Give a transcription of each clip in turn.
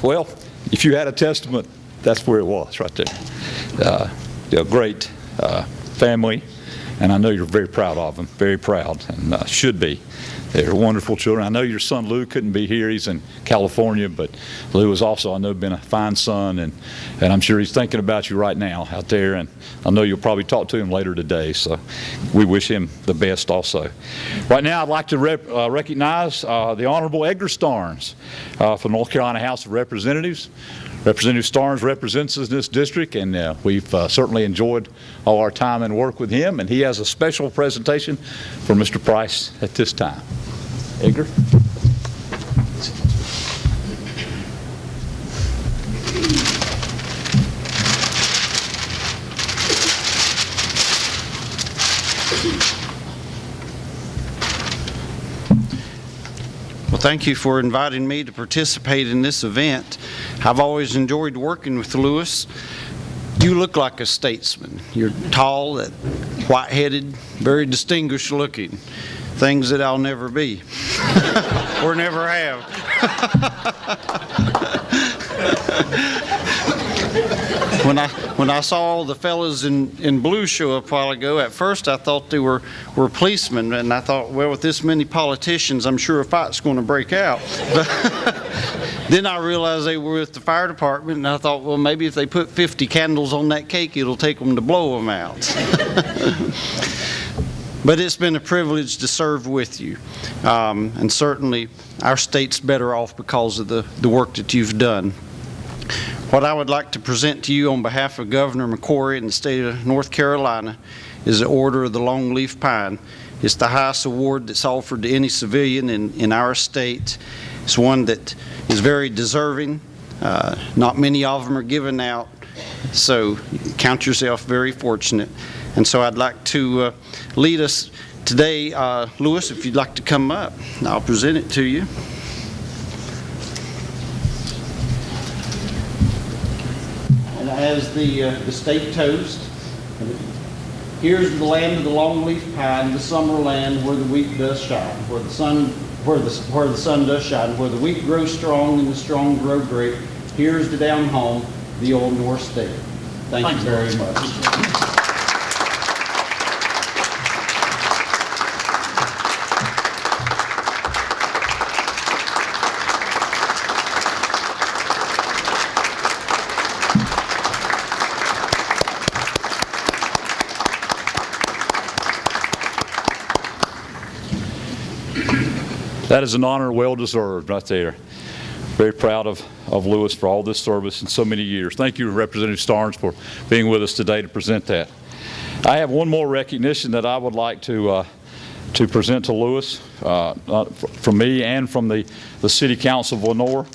Well, if you had a testament, that's where it was, right there. Great family, and I know you're very proud of them, very proud, and should be. They're wonderful children. I know your son Lou couldn't be here. He's in California, but Lou has also, I know, been a fine son, and I'm sure he's thinking about you right now out there, and I know you'll probably talk to him later today, so we wish him the best also. Right now, I'd like to recognize the Honorable Edgar Starnes from North Carolina House of Representatives. Representative Starnes represents us in this district, and we've certainly enjoyed all our time and work with him, and he has a special presentation for Mr. Price at this time. Edgar? Well, thank you for inviting me to participate in this event. I've always enjoyed working with Lewis. You look like a statesman. You're tall, white-headed, very distinguished looking. Things that I'll never be or never have. When I saw all the fellas in blue show up a while ago, at first I thought they were policemen, and I thought, well, with this many politicians, I'm sure a fight's going to break out. Then I realized they were with the fire department, and I thought, well, maybe if they put 50 candles on that cake, it'll take them to blow them out. But it's been a privilege to serve with you, and certainly our state's better off because of the work that you've done. What I would like to present to you on behalf of Governor McCrory and the state of North Carolina is the Order of the Longleaf Pine. It's the highest award that's offered to any civilian in our state. It's one that is very deserving. Not many of them are given out, so count yourself very fortunate. And so I'd like to lead us today. Lewis, if you'd like to come up, I'll present it to you. And it has the state toast. Here's the land of the longleaf pine, the summer land where the wheat does shine, where the sun does shine, where the wheat grows strong and the strong grow great. Here's the down home, the old North State. Thank you very much. That is an honor well deserved right there. Very proud of Lewis for all this service in so many years. Thank you, Representative Starnes, for being with us today to present that. I have one more recognition that I would like to present to Lewis from me and from the City Council of Lenoir.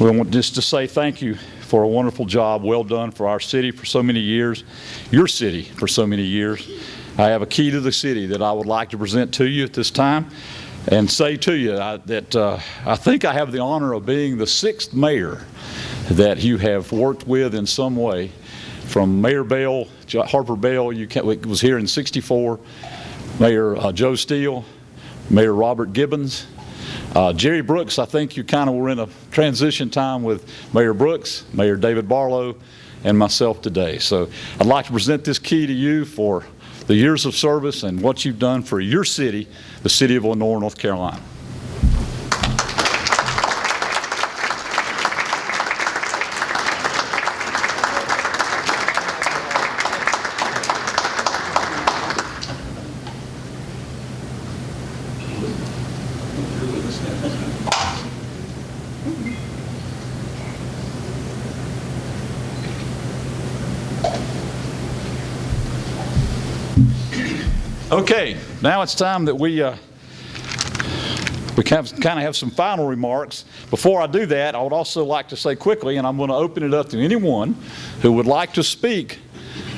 We want just to say thank you for a wonderful job well done for our city for so many years, your city for so many years. I have a key to the city that I would like to present to you at this time and say to you that I think I have the honor of being the 6th mayor that you have worked with in some way. From Mayor Bell, Harper Bell, was here in '64, Mayor Joe Steele, Mayor Robert Gibbons, Jerry Brooks. I think you kind of were in a transition time with Mayor Brooks, Mayor David Barlow, and myself today. So I'd like to present this key to you for the years of service and what you've done for your city, the city of Lenoir, North Carolina. Okay, now it's time that we kind of have some final remarks. Before I do that, I would also like to say quickly, and I'm going to open it up to anyone who would like to speak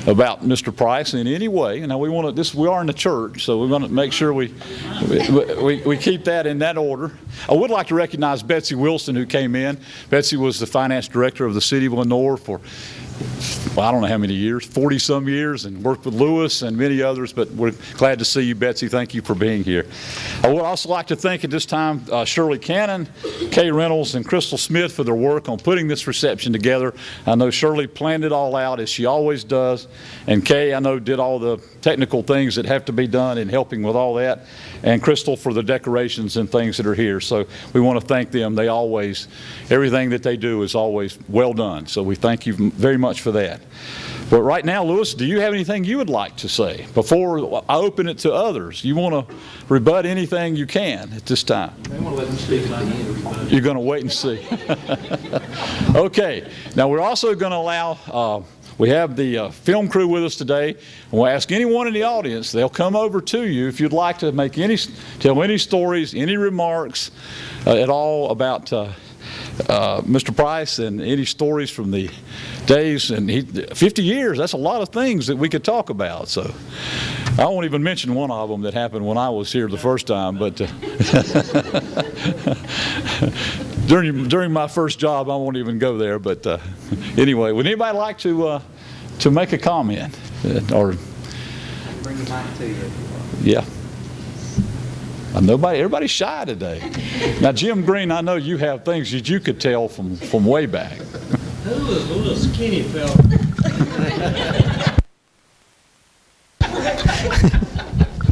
about Mr. Price in any way. Now we are in the church, so we want to make sure we keep that in that order. I would like to recognize Betsy Wilson, who came in. Betsy was the finance director of the city of Lenoir for well, I don't know how many years, 40-some years, and worked with Lewis and many others, but we're glad to see you, Betsy. Thank you for being here. I would also like to thank at this time Shirley Cannon, Kay Reynolds, and Crystal Smith for their work on putting this reception together. I know Shirley planned it all out, as she always does, and Kay, I know, did all the technical things that have to be done in helping with all that, and Crystal for the decorations and things that are here. So we want to thank them. They always, everything that they do is always well done. So we thank you very much for that. But right now, Lewis, do you have anything you would like to say before I open it to others? You want to rebut anything you can at this time? I want to let them speak and I can rebut. You're going to wait and see. Okay. Now, we're also going to allow, we have the film crew with us today, and we'll ask anyone in the audience, they'll come over to you if you'd like to make tell any stories, any remarks at all about Mr. Price and any stories from the days, and 50 years, that's a lot of things that we could talk about. So I won't even mention one of them that happened when I was here the first time, but during my first job, I won't even go there. But anyway, would anybody like to make a comment? Or Bring the mic to you. yeah. Everybody's shy today. Now, Jim Green, I know you have things that you could tell from way back. Who was a little skinny fella?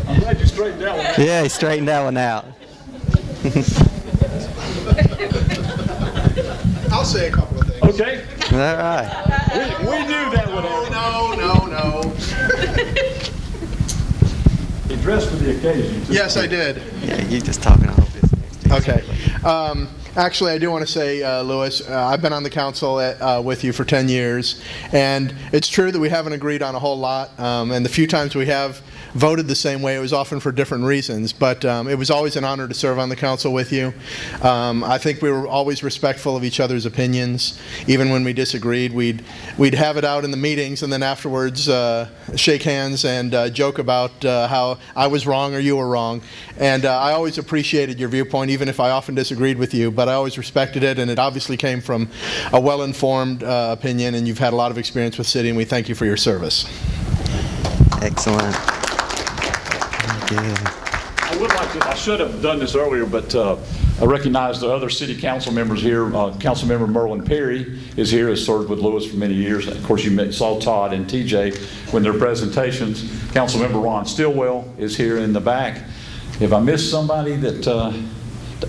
I'm glad you straightened that one out. Yeah, he straightened that one out. I'll say a couple of things. Okay. All right. We knew that would happen. No. He dressed for the occasion. Yes, I did. Yeah, you just talking all business. Okay. Actually, I do want to say, Lewis, I've been on the council with you for 10 years, and it's true that we haven't agreed on a whole lot, and the few times we have voted the same way, it was often for different reasons, but it was always an honor to serve on the council with you. I think we were always respectful of each other's opinions. Even when we disagreed, we'd have it out in the meetings, and then afterwards shake hands and joke about how I was wrong or you were wrong. And I always appreciated your viewpoint, even if I often disagreed with you, but I always respected it, and it obviously came from a well-informed opinion, and you've had a lot of experience with city, and we thank you for your service. Excellent. Thank you. I should have done this earlier, but I recognize the other city council members here. Councilmember Merlin Perry is here, has served with Lewis for many years. Of course, you saw Todd and TJ when their presentations. Councilmember Ron Stillwell is here in the back. If I missed somebody that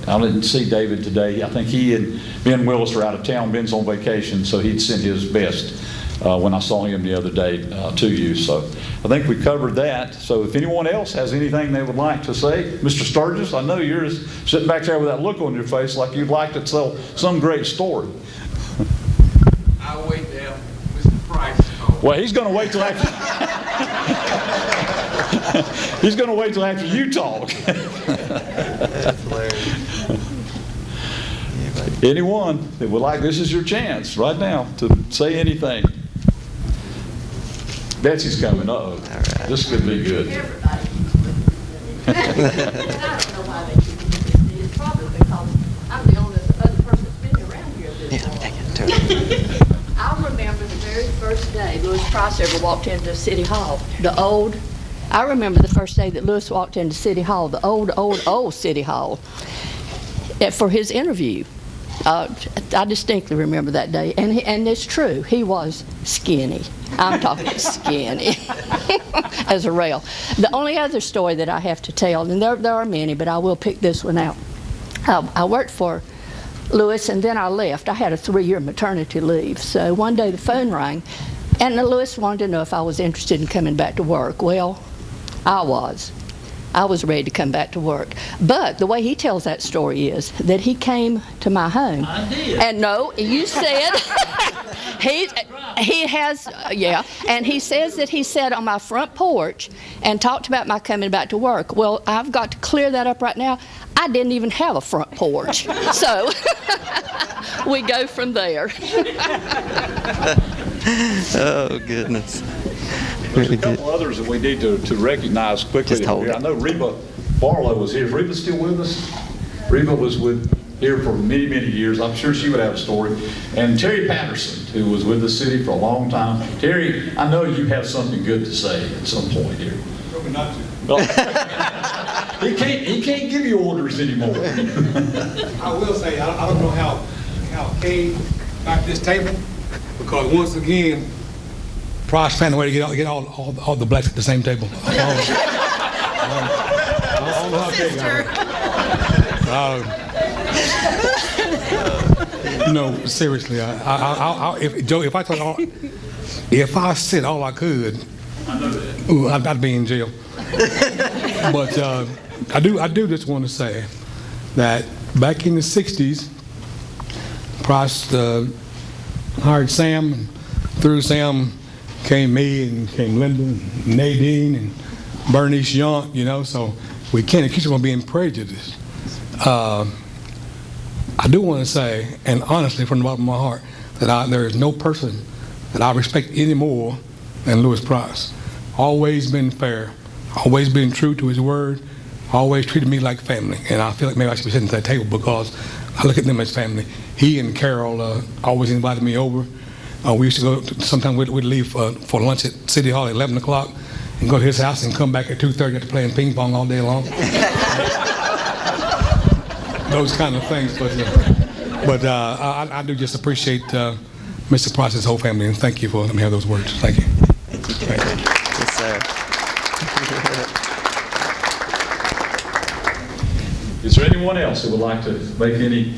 I didn't see David today, I think he and Ben Willis are out of town. Ben's on vacation, so he'd sent his best when I saw him the other day to you. So I think we covered that. So if anyone else has anything they would like to say, Mr. Sturgis, I know you're sitting back there with that look on your face like you'd like to tell some great story. I'll wait till Mr. Price talks. Well, he's going to wait till after. He's going to wait till after you talk. That's hilarious. Anyone that would like, this is your chance right now to say anything. Betsy's coming. Uh-oh. right. This could be good. Everybody. I don't know why they keep this. It's probably because I'm the only other person that's been around here this long. Take it to her. I remember the very first day Lewis Price ever walked into City Hall. I remember the first day that Lewis walked into City Hall, the old City Hall, for his interview. I distinctly remember that day, and it's true. He was skinny. I'm talking skinny as a rail. The only other story that I have to tell, and there are many, but I will pick this one out. I worked for Lewis, and then I left. I had a 3-year maternity leave. So one day the phone rang, and Lewis wanted to know if I was interested in coming back to work. Well, I was. I was ready to come back to work. But the way he tells that story is that he came to my home. I did. And no, you said, he has, yeah, and he says that he sat on my front porch and talked about my coming back to work. Well, I've got to clear that up right now. I didn't even have a front porch. So we go from there. Oh, goodness. There's a couple others that we need to recognize quickly. Just hold I it. know Reba Barlow was here. Is Reba still with us? Reba was with here for many, many years. I'm sure she would have a story. And Terry Patterson, who was with the city for a long time. Terry, I know you have something good to say at some point here. Probably not to. He can't give you orders anymore. I will say, I don't know how Kane got this table, because once again, Price found a way to get all the blacks at the same table. I don't know how Kane got it. No, seriously, Joe, if I said all I could, ooh, I'd be in jail. But I do just want to say that back in the 60s, Price hired Sam, and through Sam came me, and came Linda, and Nadine, and Bernice Young, you know, so we can't accuse them of being prejudiced. I do want to say, and honestly from the bottom of my heart, that there is no person that I respect any more than Louis Price. Always been fair, always been true to his word, always treated me like family. And I feel like maybe I should be sitting at that table because I look at them as family. He and Carol always invited me over. We used to go, sometimes we'd leave for lunch at City Hall at 11 o'clock and go to his house and come back at 2:30 after playing ping pong all day long. Those kind of things. But I do just appreciate Mr. Price's whole family, and thank you for letting me have those words. Thank you. Thank you, Terry. Yes, sir. Is there anyone else who would like to make any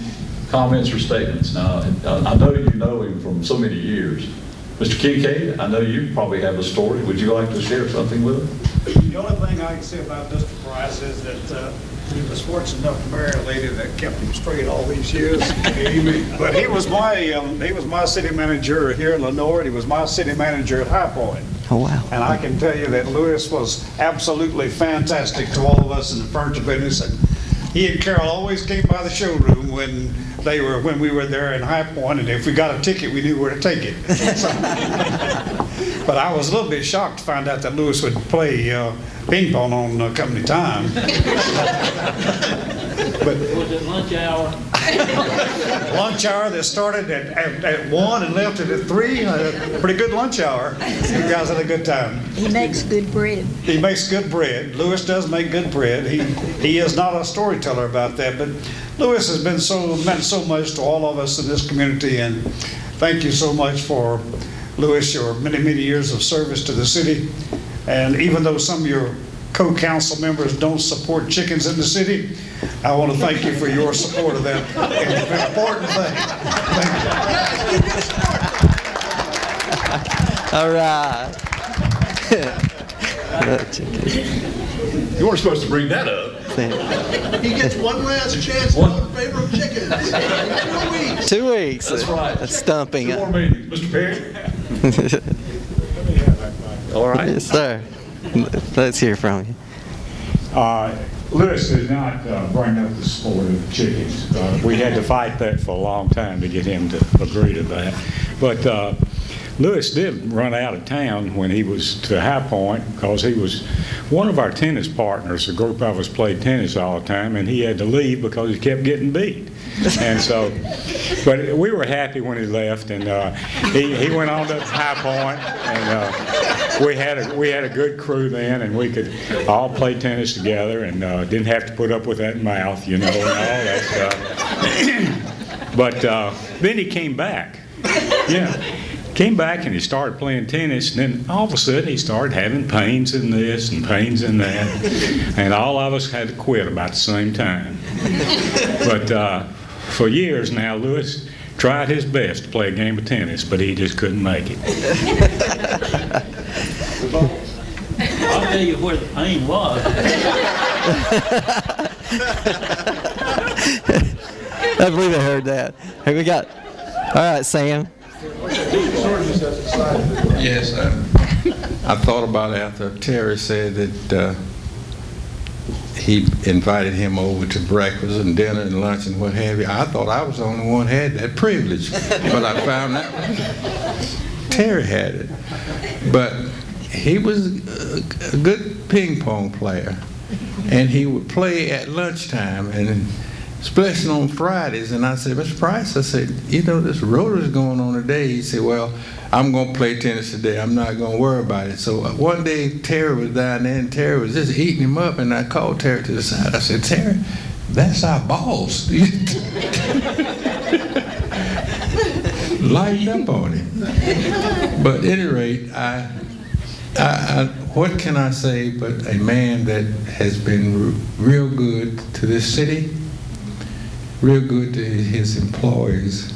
comments or statements? Now, I know you know him from so many years. Mr. Kincaid, I know you probably have a story. Would you like to share something with us? The only thing I can say about Mr. Price is that he was fortunate enough to marry a lady that kept him straight all these years. But he was my city manager here in Lenoir. He was my city manager at High Point. Oh, wow. And I can tell you that Louis was absolutely fantastic to all of us in the furniture business. And he and Carol always came by the showroom when we were there in High Point, and if we got a ticket, we knew where to take it. But I was a little bit shocked to find out that Louis would play ping pong on company time. But Was it lunch hour? lunch hour that started at 1 and left at 3, pretty good lunch hour. You guys had a good time. He makes good bread. He makes good bread. Louis does make good bread. He is not a storyteller about that, but Louis has meant so much to all of us in this community, and thank you so much for, Louis, your many, many years of service to the city. And even though some of your co-council members don't support chickens in the city, I want to thank you for your support of that important thing. Thank you. All right. You weren't supposed to bring that up. He gets one last chance to vote in favor of chickens. 2 weeks. 2 weeks. That's right. That's stumping. 2 more meetings. Mr. Perry? All right. Yes, sir. Let's hear from you. Louis did not bring up the sport of chickens. We had to fight that for a long time to get him to agree to that. But Louis did run out of town when he was to High Point because he was one of our tennis partners. A group of us played tennis all the time, and he had to leave because he kept getting beat. And so, but we were happy when he left, and he went on to High Point, and we had a good crew then, and we could all play tennis together, and didn't have to put up with that mouth, you know, and all that stuff. But then he came back. Yeah. Came back and he started playing tennis, and then all of a sudden he started having pains in this and pains in that, and all of us had to quit about the same time. But for years now, Louis tried his best to play a game of tennis, but he just couldn't make it. I'll tell you where the pain was. I believe I heard that. Hey, we got. All right, Sam. Yes, I thought about it after Terry said that he invited him over to breakfast and dinner and lunch and what have you. I thought I was the only one who had that privilege, but I found out Terry had it. But he was a good ping pong player, and he would play at lunchtime, and especially on Fridays. And I said, Mr. Price, I said, you know, this Rotary's going on today. He said, well, I'm going to play tennis today. I'm not going to worry about it. So one day, Terry was down there, and Terry was just eating him up, and I called Terry to the side. I said, Terry, that's our boss. Lighten up on it. But at any rate, what can I say but a man that has been real good to this city, real good to his employees.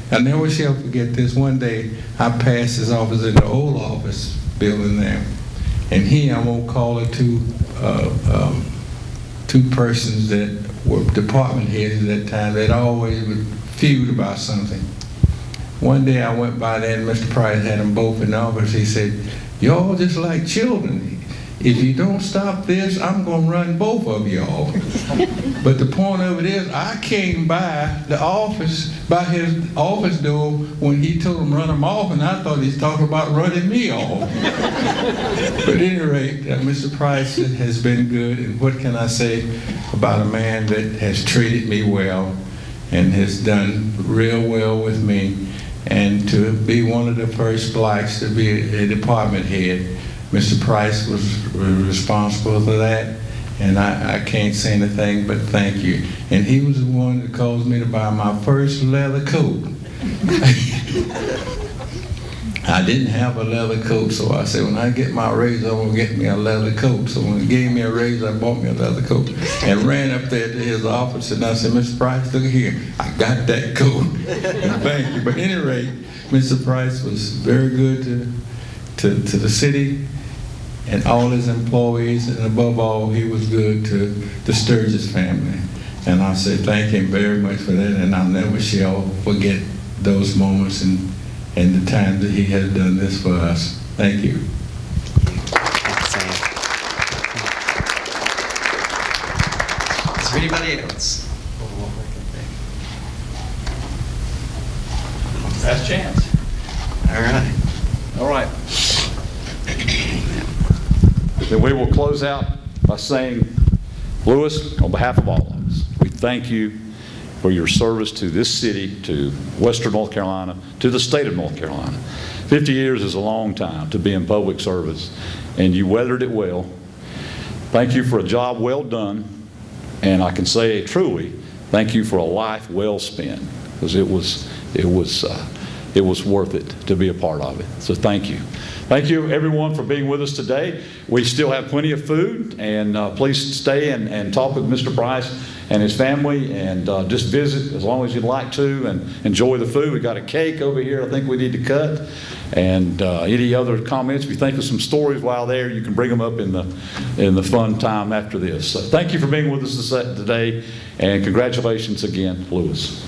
I never shall forget this. One day, I passed his office in the old office building there, and I won't call it two persons that were department heads at that time that always would feud about something. One day I went by there and Mr. Price had them both in the office. He said, y'all just like children. If you don't stop this, I'm going to run both of y'all. But the point of it is, I came by the office, by his office door when he told him to run him off, and I thought he was talking about running me off. But at any rate, Mr. Price has been good, and what can I say about a man that has treated me well and has done real well with me, and to be one of the first blacks to be a department head. Mr. Price was responsible for that, and I can't say anything but thank you. And he was the one that caused me to buy my first leather coat. I didn't have a leather coat, so I said, when I get my raise, I'm going to get me a leather coat. So when he gave me a raise, I bought me a leather coat and ran up there to his office, and I said, Mr. Price, look here, I got that coat. Thank you. But at any rate, Mr. Price was very good to the city and all his employees, and above all, he was good to the Sturgis family. And I say thank him very much for that, and I'll never shall forget those moments and the time that he has done this for us. Thank you. Is there anybody else? Last chance. All right. All right. Then we will close out by saying, Lewis, on behalf of all of us, we thank you for your service to this city, to Western North Carolina, to the state of North Carolina. 50 years is a long time to be in public service, and you weathered it well. Thank you for a job well done, and I can say truly, thank you for a life well spent, because it was worth it to be a part of it. So thank you. Thank you, everyone, for being with us today. We still have plenty of food, and please stay and talk with Mr. Price and his family, and just visit as long as you'd like to, and enjoy the food. We got a cake over here I think we need to cut, and any other comments. If you think of some stories while there, you can bring them up in the fun time after this. So thank you for being with us today, and congratulations again, Lewis.